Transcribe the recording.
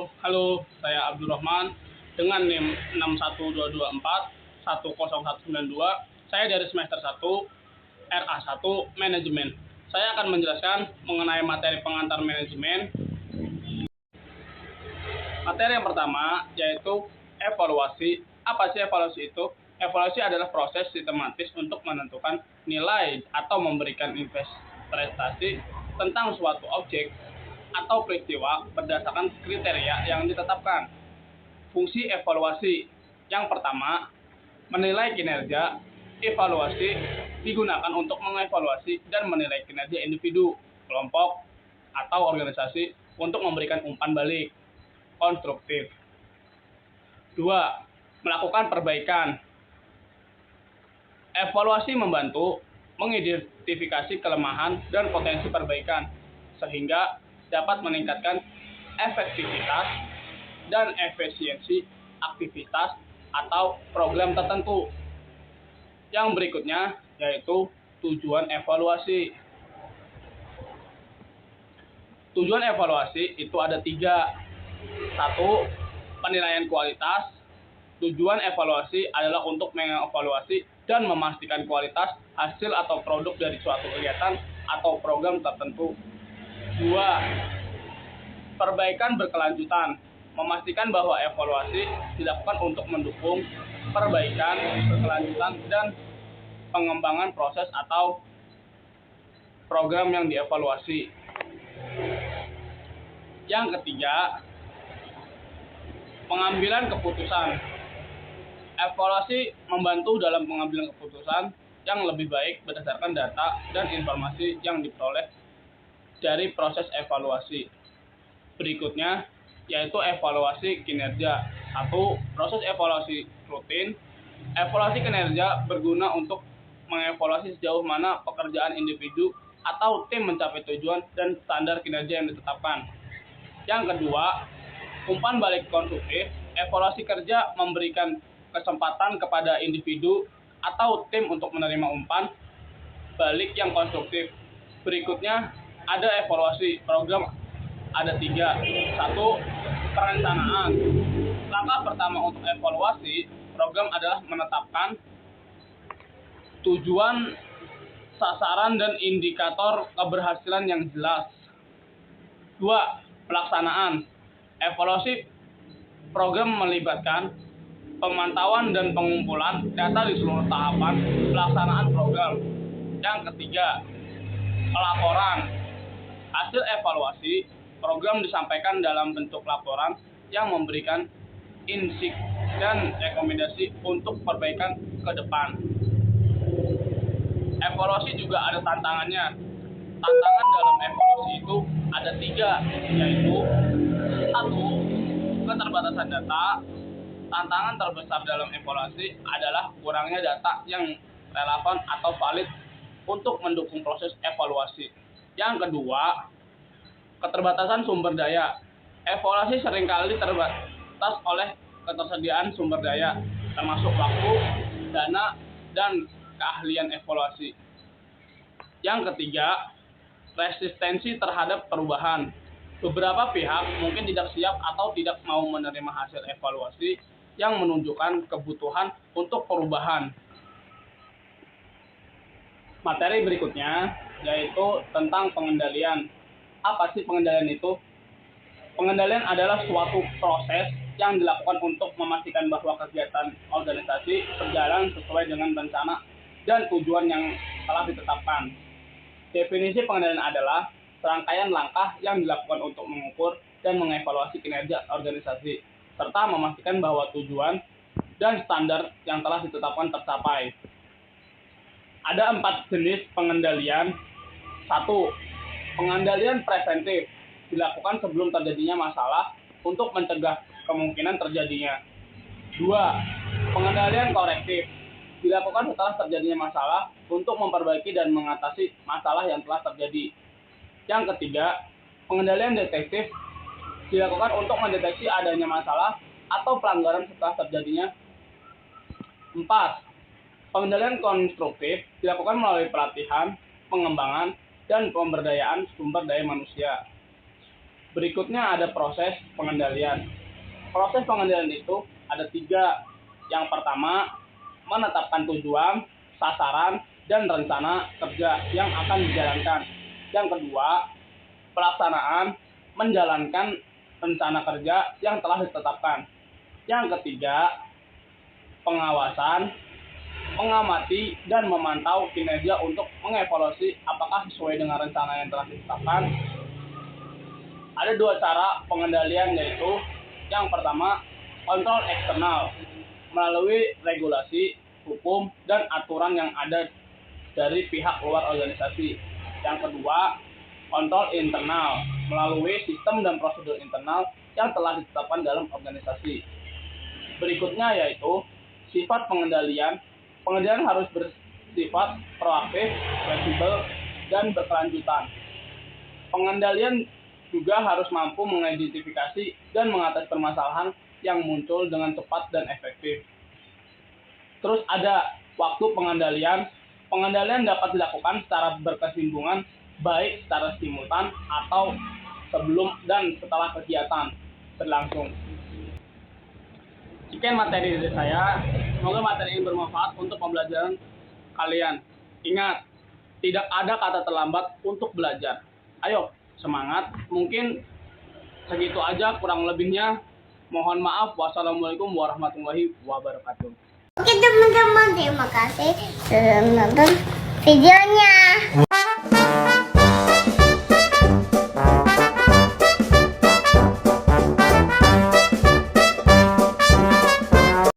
Halo, saya Abdurrahman dengan NIM 61224 Saya dari semester 1 RA1 Manajemen. Saya akan menjelaskan mengenai materi pengantar manajemen. Materi yang pertama yaitu evaluasi. Apa sih evaluasi itu? Evaluasi adalah proses sistematis untuk menentukan nilai atau memberikan investasi tentang suatu objek atau peristiwa berdasarkan kriteria yang ditetapkan. Fungsi evaluasi yang pertama, menilai kinerja. Evaluasi digunakan untuk mengevaluasi dan menilai kinerja individu, kelompok, atau organisasi untuk memberikan umpan balik konstruktif. 2. Melakukan perbaikan. Evaluasi membantu mengidentifikasi kelemahan dan potensi perbaikan sehingga dapat meningkatkan efektivitas dan efisiensi aktivitas atau program tertentu. Yang berikutnya yaitu tujuan evaluasi. Tujuan evaluasi itu ada 3. 1. Penilaian kualitas. Tujuan evaluasi adalah untuk mengevaluasi dan memastikan kualitas hasil atau produk dari suatu kegiatan atau program tertentu. 2. Perbaikan berkelanjutan. Memastikan bahwa evaluasi dilakukan untuk mendukung perbaikan berkelanjutan dan pengembangan proses atau program yang dievaluasi. Yang ketiga, pengambilan keputusan. Evaluasi membantu dalam pengambilan keputusan yang lebih baik berdasarkan data dan informasi yang diperoleh dari proses evaluasi. Berikutnya yaitu evaluasi kinerja. 1. Proses evaluasi rutin. Evaluasi kinerja berguna untuk mengevaluasi sejauh mana pekerjaan individu atau tim mencapai tujuan dan standar kinerja yang ditetapkan. Yang kedua, umpan balik konstruktif. Evaluasi kerja memberikan kesempatan kepada individu atau tim untuk menerima umpan balik yang konstruktif. Berikutnya ada evaluasi program, ada 3. 1. Perencanaan. Langkah pertama untuk evaluasi program adalah menetapkan tujuan, sasaran, dan indikator keberhasilan yang jelas. 2. Pelaksanaan. Evaluasi program melibatkan pemantauan dan pengumpulan data di seluruh tahapan pelaksanaan program. Yang ketiga, pelaporan. Hasil evaluasi program disampaikan dalam bentuk laporan yang memberikan insight dan rekomendasi untuk perbaikan ke depan. Evaluasi juga ada tantangannya. Tantangan dalam evaluasi itu ada 3, yaitu 1. Keterbatasan data. Tantangan terbesar dalam evaluasi adalah kurangnya data yang relevan atau valid untuk mendukung proses evaluasi. Yang kedua, keterbatasan sumber daya. Evaluasi seringkali terbatas oleh ketersediaan sumber daya, termasuk waktu, dana, dan keahlian evaluasi. Yang ketiga, resistensi terhadap perubahan. Beberapa pihak mungkin tidak siap atau tidak mau menerima hasil evaluasi yang menunjukkan kebutuhan untuk perubahan. Materi berikutnya yaitu tentang pengendalian. Apa sih pengendalian itu? Pengendalian adalah suatu proses yang dilakukan untuk memastikan bahwa kegiatan organisasi berjalan sesuai dengan rencana dan tujuan yang telah ditetapkan. Definisi pengendalian adalah serangkaian langkah yang dilakukan untuk mengukur dan mengevaluasi kinerja organisasi, serta memastikan bahwa tujuan dan standar yang telah ditetapkan tercapai. Ada 4 jenis pengendalian. 1. Pengendalian preventif. Dilakukan sebelum terjadinya masalah untuk mencegah kemungkinan terjadinya. 2. Pengendalian korektif. Dilakukan setelah terjadinya masalah untuk memperbaiki dan mengatasi masalah yang telah terjadi. Yang ketiga, pengendalian detektif. Dilakukan untuk mendeteksi adanya masalah atau pelanggaran setelah terjadinya. 4. Pengendalian konstruktif. Dilakukan melalui pelatihan, pengembangan, dan pemberdayaan sumber daya manusia. Berikutnya ada proses pengendalian. Proses pengendalian itu ada 3. Yang pertama, menetapkan tujuan, sasaran, dan rencana kerja yang akan dijalankan. Yang kedua, pelaksanaan, menjalankan rencana kerja yang telah ditetapkan. Yang ketiga, pengawasan, mengamati dan memantau kinerja untuk mengevaluasi apakah sesuai dengan rencana yang telah ditetapkan. Ada 2 cara pengendalian, yaitu yang pertama, kontrol eksternal melalui regulasi, hukum, dan aturan yang ada dari pihak luar organisasi. Yang kedua, kontrol internal melalui sistem dan prosedur internal yang telah ditetapkan dalam organisasi. Berikutnya yaitu sifat pengendalian. Pengendalian harus bersifat proaktif, fleksibel, dan berkelanjutan. Pengendalian juga harus mampu mengidentifikasi dan mengatasi permasalahan yang muncul dengan cepat dan efektif. Terus ada waktu pengendalian. Pengendalian dapat dilakukan secara berkesinambungan, baik secara simultan atau sebelum dan setelah kegiatan berlangsung. Sekian materi dari saya. Semoga materi ini bermanfaat untuk pembelajaran kalian. Ingat, tidak ada kata terlambat untuk belajar. Ayo, semangat. Mungkin segitu aja, kurang lebihnya mohon maaf. Wassalamualaikum warahmatullahi wabarakatuh. Oke teman-teman, terima kasih sudah menonton videonya.